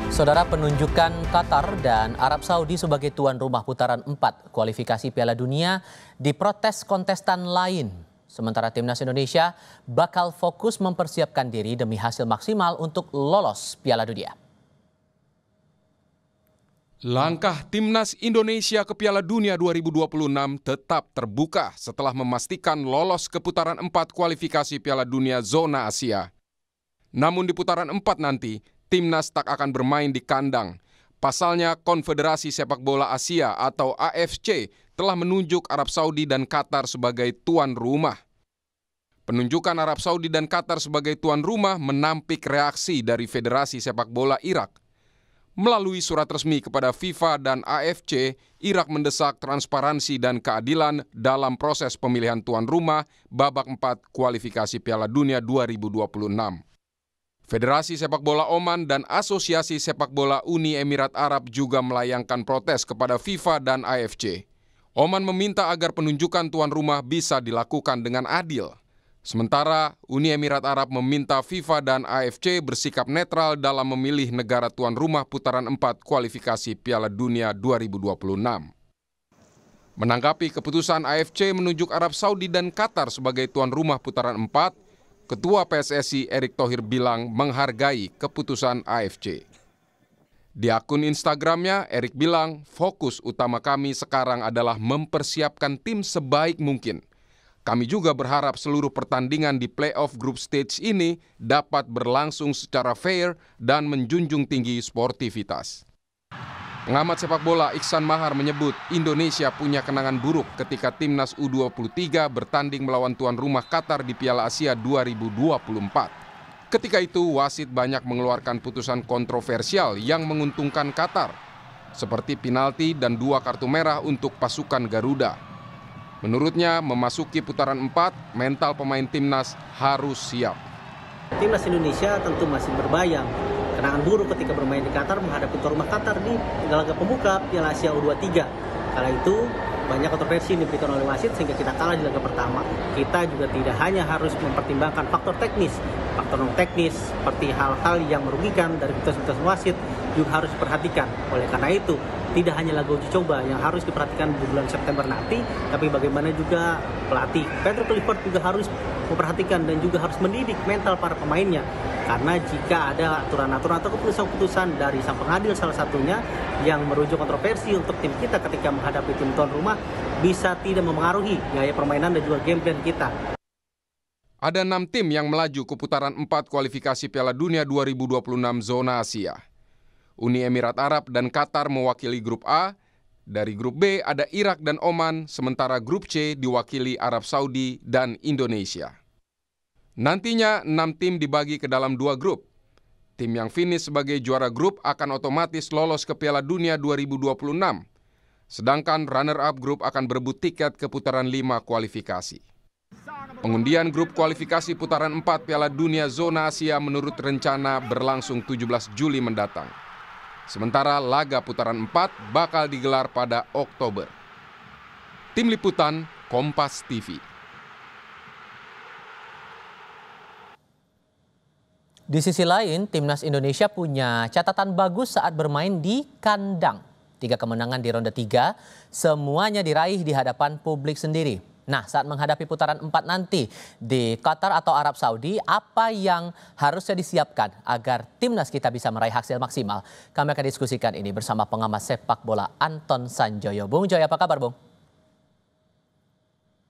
Saudara, penunjukan Qatar dan Arab Saudi sebagai tuan rumah putaran 4 kualifikasi Piala Dunia diprotes kontestan lain. Sementara timnas Indonesia bakal fokus mempersiapkan diri demi hasil maksimal untuk lolos Piala Dunia. Langkah timnas Indonesia ke Piala Dunia 2026 tetap terbuka setelah memastikan lolos ke putaran 4 kualifikasi Piala Dunia zona Asia. Namun di putaran 4 nanti, timnas tak akan bermain di kandang. Pasalnya, Konfederasi Sepak Bola Asia atau AFC telah menunjuk Arab Saudi dan Qatar sebagai tuan rumah. Penunjukan Arab Saudi dan Qatar sebagai tuan rumah menampik reaksi dari Federasi Sepak Bola Irak. Melalui surat resmi kepada FIFA dan AFC, Irak mendesak transparansi dan keadilan dalam proses pemilihan tuan rumah babak 4 kualifikasi Piala Dunia 2026. Federasi Sepak Bola Oman dan Asosiasi Sepak Bola Uni Emirat Arab juga melayangkan protes kepada FIFA dan AFC. Oman meminta agar penunjukan tuan rumah bisa dilakukan dengan adil. Sementara Uni Emirat Arab meminta FIFA dan AFC bersikap netral dalam memilih negara tuan rumah putaran 4 kualifikasi Piala Dunia 2026. Menanggapi keputusan AFC menunjuk Arab Saudi dan Qatar sebagai tuan rumah putaran 4, Ketua PSSI Erick Thohir bilang menghargai keputusan AFC. Di akun Instagramnya, Erick bilang, fokus utama kami sekarang adalah mempersiapkan tim sebaik mungkin. Kami juga berharap seluruh pertandingan di playoff group stage ini dapat berlangsung secara fair dan menjunjung tinggi sportivitas. Pengamat sepak bola Iksan Mahar menyebut Indonesia punya kenangan buruk ketika timnas U23 bertanding melawan tuan rumah Qatar di Piala Asia 2024. Ketika itu wasit banyak mengeluarkan putusan kontroversial yang menguntungkan Qatar, seperti penalti dan 2 kartu merah untuk pasukan Garuda. Menurutnya, memasuki putaran 4, mental pemain timnas harus siap. Timnas Indonesia tentu masih berbayang kenangan buruk ketika bermain di Qatar menghadapi tuan rumah Qatar di laga pembuka Piala Asia U23. Kala itu banyak kontroversi yang diberikan oleh wasit sehingga kita kalah di laga pertama. Kita juga tidak hanya harus mempertimbangkan faktor teknis, faktor non teknis seperti hal-hal yang merugikan dari keputusan wasit juga harus diperhatikan. Oleh karena itu, tidak hanya laga uji coba yang harus diperhatikan di bulan September nanti, tapi bagaimana juga pelatih Pedro Clifford juga harus memperhatikan dan juga harus mendidik mental para pemainnya. Karena jika ada aturan-aturan atau keputusan-keputusan dari sang pengadil salah satunya yang merujuk kontroversi untuk tim kita ketika menghadapi tim tuan rumah bisa tidak memengaruhi gaya permainan dan juga game plan kita. Ada 6 tim yang melaju ke putaran 4 kualifikasi Piala Dunia 2026 zona Asia. Uni Emirat Arab dan Qatar mewakili grup A. Dari grup B ada Irak dan Oman, sementara grup C diwakili Arab Saudi dan Indonesia. Nantinya 6 tim dibagi ke dalam 2 grup. Tim yang finish sebagai juara grup akan otomatis lolos ke Piala Dunia 2026. Sedangkan runner-up grup akan berebut tiket ke putaran 5 kualifikasi. Pengundian grup kualifikasi putaran 4 Piala Dunia zona Asia menurut rencana berlangsung 17 Juli mendatang. Sementara laga putaran 4 bakal digelar pada Oktober. Tim Liputan, Kompas TV. Di sisi lain, timnas Indonesia punya catatan bagus saat bermain di kandang. 3 kemenangan di ronde 3, semuanya diraih di hadapan publik sendiri. Nah, saat menghadapi putaran 4 nanti di Qatar atau Arab Saudi, apa yang harusnya disiapkan agar timnas kita bisa meraih hasil maksimal? Kami akan diskusikan ini bersama pengamat sepak bola Anton Sanjoyo. Bung Joy, apa kabar, Bung?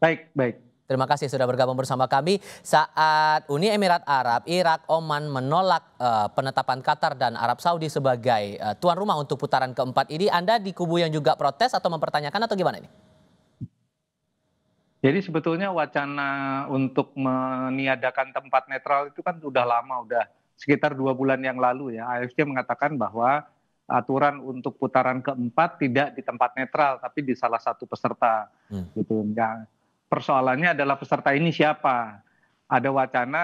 Baik. Terima kasih sudah bergabung bersama kami. Saat Uni Emirat Arab, Irak, Oman menolak penetapan Qatar dan Arab Saudi sebagai tuan rumah untuk putaran keempat ini, Anda di kubu yang juga protes atau mempertanyakan atau gimana ini? Jadi sebetulnya wacana untuk meniadakan tempat netral itu kan sudah lama, udah sekitar 2 bulan yang lalu ya. AFC mengatakan bahwa aturan untuk putaran keempat tidak di tempat netral, tapi di salah satu peserta. Gitu. Nah, persoalannya adalah peserta ini siapa? Ada wacana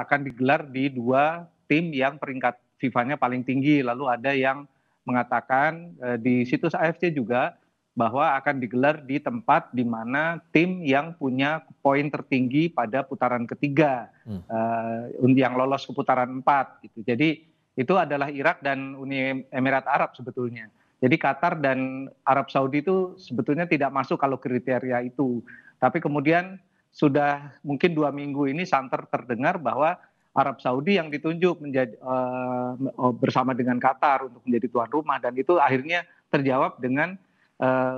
akan digelar di 2 tim yang peringkat FIFA-nya paling tinggi. Lalu ada yang mengatakan di situs AFC juga bahwa akan digelar di tempat di mana tim yang punya poin tertinggi pada putaran ketiga yang lolos ke putaran 4 gitu. Jadi itu adalah Irak dan Uni Emirat Arab sebetulnya. Jadi Qatar dan Arab Saudi itu sebetulnya tidak masuk kalau kriteria itu. Tapi kemudian sudah mungkin 2 minggu ini santer terdengar bahwa Arab Saudi yang ditunjuk bersama dengan Qatar untuk menjadi tuan rumah, dan itu akhirnya terjawab dengan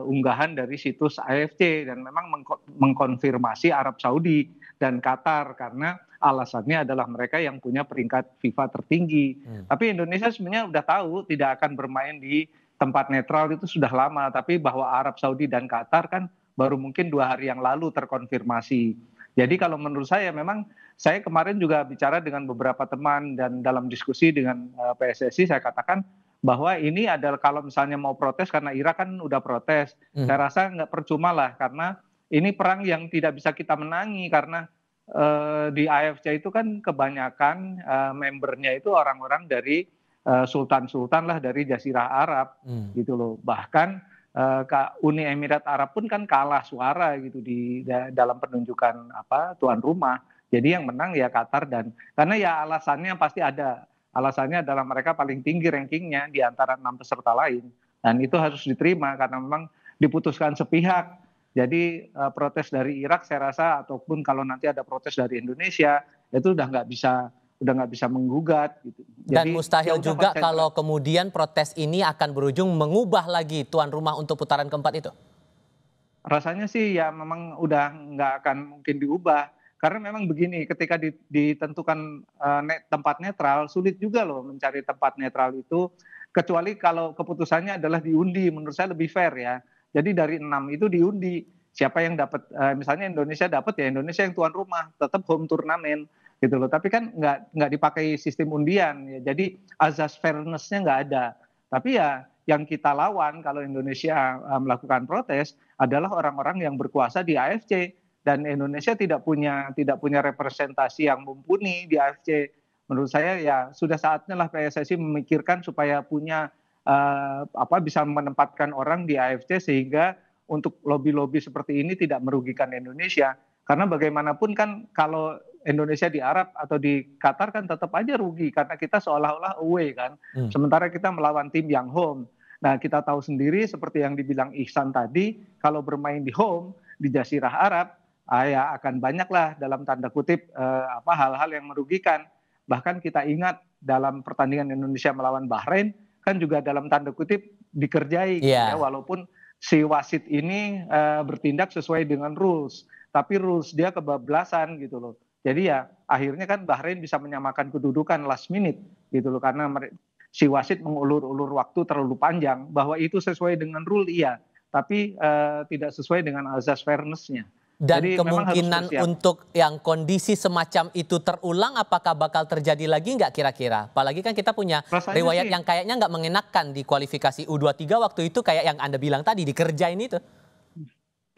unggahan dari situs AFC, dan memang mengkonfirmasi Arab Saudi dan Qatar karena alasannya adalah mereka yang punya peringkat FIFA tertinggi. Tapi Indonesia sebenarnya udah tahu tidak akan bermain di tempat netral itu sudah lama, tapi bahwa Arab Saudi dan Qatar kan baru mungkin 2 hari yang lalu terkonfirmasi. Jadi kalau menurut saya memang, saya kemarin juga bicara dengan beberapa teman dan dalam diskusi dengan PSSI saya katakan bahwa ini adalah kalau misalnya mau protes, karena Irak kan udah protes, saya rasa nggak percuma lah, karena ini perang yang tidak bisa kita menangi, karena di AFC itu kan kebanyakan membernya itu orang-orang dari sultan-sultan lah dari Jazirah Arab gitu loh. Bahkan Uni Emirat Arab pun kan kalah suara gitu di dalam penunjukan tuan rumah. Jadi yang menang ya Qatar, dan karena ya alasannya pasti ada. Alasannya adalah mereka paling tinggi rankingnya di antara 6 peserta lain, dan itu harus diterima karena memang diputuskan sepihak. Jadi protes dari Irak saya rasa, ataupun kalau nanti ada protes dari Indonesia, itu udah nggak bisa menggugat gitu. Dan Jadi, mustahil juga kalau kemudian protes ini akan berujung mengubah lagi tuan rumah untuk putaran keempat itu. Rasanya sih ya memang udah nggak akan mungkin diubah. Karena memang begini, ketika ditentukan tempat netral, sulit juga loh mencari tempat netral itu, kecuali kalau keputusannya adalah diundi, menurut saya lebih fair ya. Jadi dari 6 itu diundi, siapa yang dapat, misalnya Indonesia dapat ya Indonesia yang tuan rumah, tetap home turnamen gitu loh. Tapi kan nggak dipakai sistem undian ya, jadi azas fairness-nya nggak ada. Tapi ya yang kita lawan kalau Indonesia melakukan protes adalah orang-orang yang berkuasa di AFC. Dan Indonesia tidak punya representasi yang mumpuni di AFC. Menurut saya ya sudah saatnya lah PSSI memikirkan supaya punya bisa menempatkan orang di AFC sehingga untuk lobby-lobby seperti ini tidak merugikan Indonesia. Karena bagaimanapun kan kalau Indonesia di Arab atau di Qatar kan tetap aja rugi karena kita seolah-olah away kan. Sementara kita melawan tim yang home. Nah, kita tahu sendiri seperti yang dibilang Ihsan tadi, kalau bermain di home di Jazirah Arab, ya akan banyaklah dalam tanda kutip hal-hal yang merugikan. Bahkan kita ingat dalam pertandingan Indonesia melawan Bahrain kan juga dalam tanda kutip dikerjai, ya, walaupun si wasit ini bertindak sesuai dengan rules, tapi rules dia kebablasan gitu loh. Jadi ya akhirnya kan Bahrain bisa menyamakan kedudukan last minute gitu loh, karena si wasit mengulur-ulur waktu terlalu panjang. Bahwa itu sesuai dengan rule iya, tapi tidak sesuai dengan azas fairness-nya. Dan jadi kemungkinan untuk yang kondisi semacam itu terulang, apakah bakal terjadi lagi nggak kira-kira? Apalagi kan kita punya riwayat yang kayaknya nggak mengenakan di kualifikasi U23 waktu itu, kayak yang Anda bilang tadi, dikerjain itu.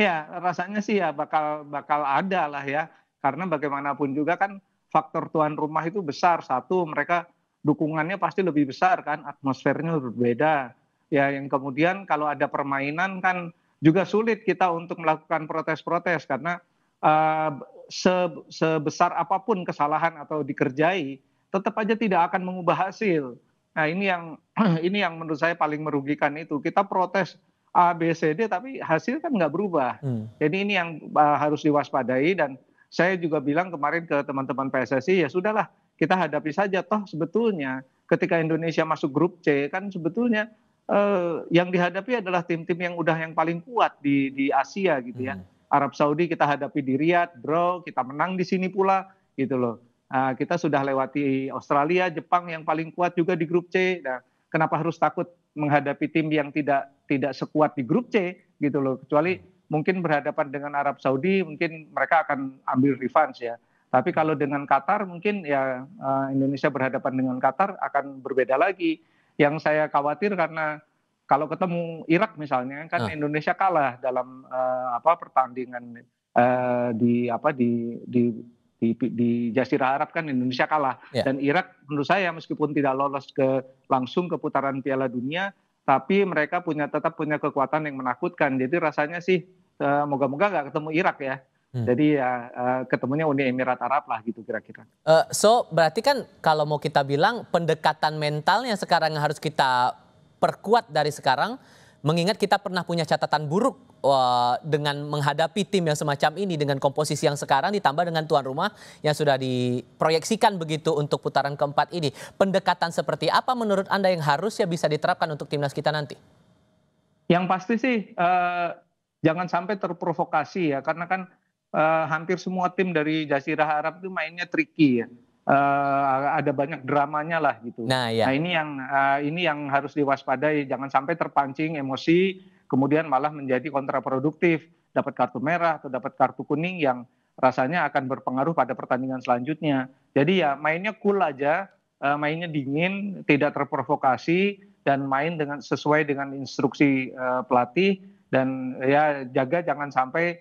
Ya, rasanya sih ya bakal ada lah ya. Karena bagaimanapun juga kan faktor tuan rumah itu besar. Satu, mereka dukungannya pasti lebih besar kan, atmosfernya berbeda. Ya, yang kemudian kalau ada permainan kan juga sulit kita untuk melakukan protes-protes karena sebesar apapun kesalahan atau dikerjai, tetap aja tidak akan mengubah hasil. Nah, ini yang menurut saya paling merugikan itu. Kita protes A, B, C, D, tapi hasil kan nggak berubah. Jadi ini yang harus diwaspadai, dan saya juga bilang kemarin ke teman-teman PSSI, ya sudahlah kita hadapi saja. Toh sebetulnya ketika Indonesia masuk grup C kan sebetulnya yang dihadapi adalah tim-tim yang paling kuat di Asia gitu ya. Arab Saudi kita hadapi di Riyadh, draw, kita menang di sini pula gitu loh. Kita sudah lewati Australia, Jepang yang paling kuat juga di grup C. Nah, kenapa harus takut menghadapi tim yang tidak sekuat di grup C gitu loh. Kecuali mungkin berhadapan dengan Arab Saudi, mungkin mereka akan ambil revenge ya. Tapi kalau dengan Qatar mungkin ya Indonesia berhadapan dengan Qatar akan berbeda lagi. Yang saya khawatir karena kalau ketemu Irak misalnya kan Indonesia kalah dalam pertandingan di Jazirah Arab kan Indonesia kalah, dan Irak menurut saya meskipun tidak lolos langsung ke putaran Piala Dunia, tapi mereka tetap punya kekuatan yang menakutkan. Jadi rasanya sih moga-moga nggak ketemu Irak ya. Jadi ya ketemunya Uni Emirat Arab lah gitu kira-kira. So berarti kan kalau mau kita bilang pendekatan mentalnya sekarang yang harus kita perkuat dari sekarang, mengingat kita pernah punya catatan buruk dengan menghadapi tim yang semacam ini dengan komposisi yang sekarang ditambah dengan tuan rumah yang sudah diproyeksikan begitu untuk putaran keempat ini. Pendekatan seperti apa menurut Anda yang harusnya bisa diterapkan untuk timnas kita nanti? Yang pasti sih jangan sampai terprovokasi ya, karena kan hampir semua tim dari Jazirah Arab itu mainnya tricky ya. Ada banyak dramanya lah gitu. Nah, ya. Nah ini yang harus diwaspadai, jangan sampai terpancing emosi, kemudian malah menjadi kontraproduktif, dapat kartu merah atau dapat kartu kuning yang rasanya akan berpengaruh pada pertandingan selanjutnya. Jadi ya mainnya cool aja, mainnya dingin, tidak terprovokasi dan main sesuai dengan instruksi pelatih dan ya jaga jangan sampai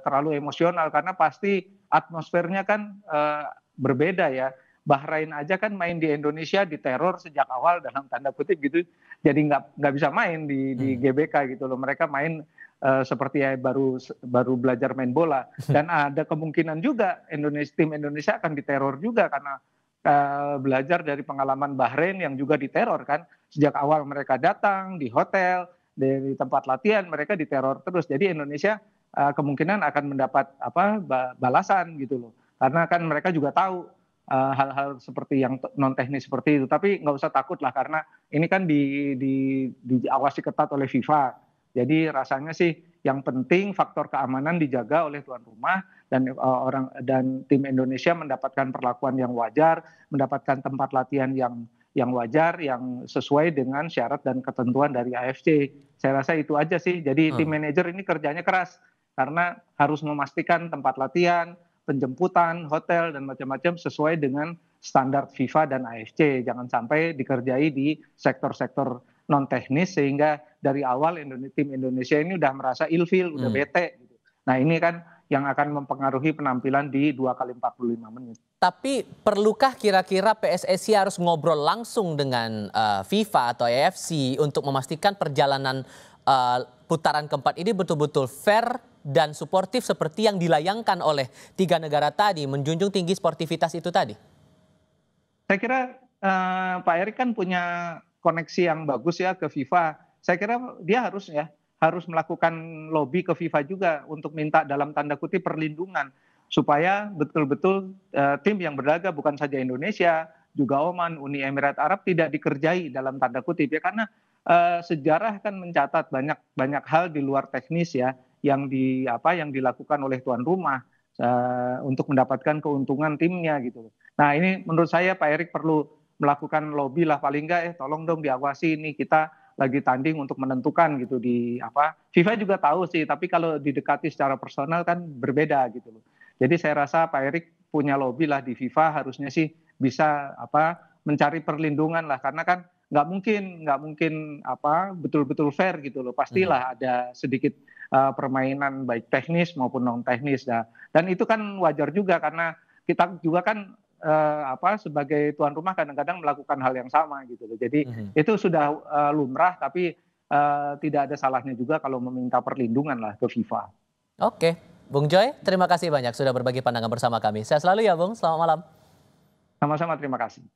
terlalu emosional karena pasti atmosfernya kan berbeda ya. Bahrain aja kan main di Indonesia diteror sejak awal dalam tanda kutip gitu, jadi nggak bisa main di GBK gitu loh. Mereka main seperti ya baru belajar main bola dan ada kemungkinan juga tim Indonesia akan diteror juga karena belajar dari pengalaman Bahrain yang juga diteror kan sejak awal mereka datang di hotel dari tempat latihan mereka diteror terus. Jadi Indonesia kemungkinan akan mendapat balasan gitu loh, karena kan mereka juga tahu hal-hal seperti yang non teknis seperti itu. Tapi nggak usah takut lah karena ini kan diawasi ketat oleh FIFA. Jadi rasanya sih yang penting faktor keamanan dijaga oleh tuan rumah dan tim Indonesia mendapatkan perlakuan yang wajar, mendapatkan tempat latihan yang wajar, yang sesuai dengan syarat dan ketentuan dari AFC. Saya rasa itu aja sih. Jadi tim manajer ini kerjanya keras karena harus memastikan tempat latihan, penjemputan, hotel, dan macam-macam sesuai dengan standar FIFA dan AFC. Jangan sampai dikerjai di sektor-sektor non-teknis sehingga dari awal tim Indonesia ini udah merasa ilfil, udah bete. Gitu. Nah ini kan yang akan mempengaruhi penampilan di 2x45 menit. Tapi perlukah kira-kira PSSI harus ngobrol langsung dengan FIFA atau AFC untuk memastikan perjalanan putaran keempat ini betul-betul fair dan suportif seperti yang dilayangkan oleh tiga negara tadi, menjunjung tinggi sportivitas itu tadi? Saya kira Pak Erik kan punya koneksi yang bagus ya ke FIFA. Saya kira dia harus melakukan lobby ke FIFA juga untuk minta dalam tanda kutip perlindungan supaya betul-betul tim yang berlaga bukan saja Indonesia, juga Oman, Uni Emirat Arab tidak dikerjai dalam tanda kutip ya, karena sejarah kan mencatat banyak hal di luar teknis ya yang dilakukan oleh tuan rumah untuk mendapatkan keuntungan timnya gitu. Nah ini menurut saya Pak Erik perlu melakukan lobby lah paling enggak tolong dong diawasi ini kita lagi tanding untuk menentukan gitu FIFA juga tahu sih tapi kalau didekati secara personal kan berbeda gitu loh. Jadi saya rasa Pak Erik punya lobby lah di FIFA harusnya sih bisa mencari perlindungan lah karena kan nggak mungkin betul-betul fair gitu loh, pastilah ada sedikit permainan baik teknis maupun non teknis dan itu kan wajar juga karena kita juga kan sebagai tuan rumah kadang-kadang melakukan hal yang sama gitu loh. Jadi itu sudah lumrah tapi tidak ada salahnya juga kalau meminta perlindungan lah ke FIFA. Oke, Bung Joy, terima kasih banyak sudah berbagi pandangan bersama kami. Sehat selalu ya Bung, selamat malam. Sama-sama, terima kasih.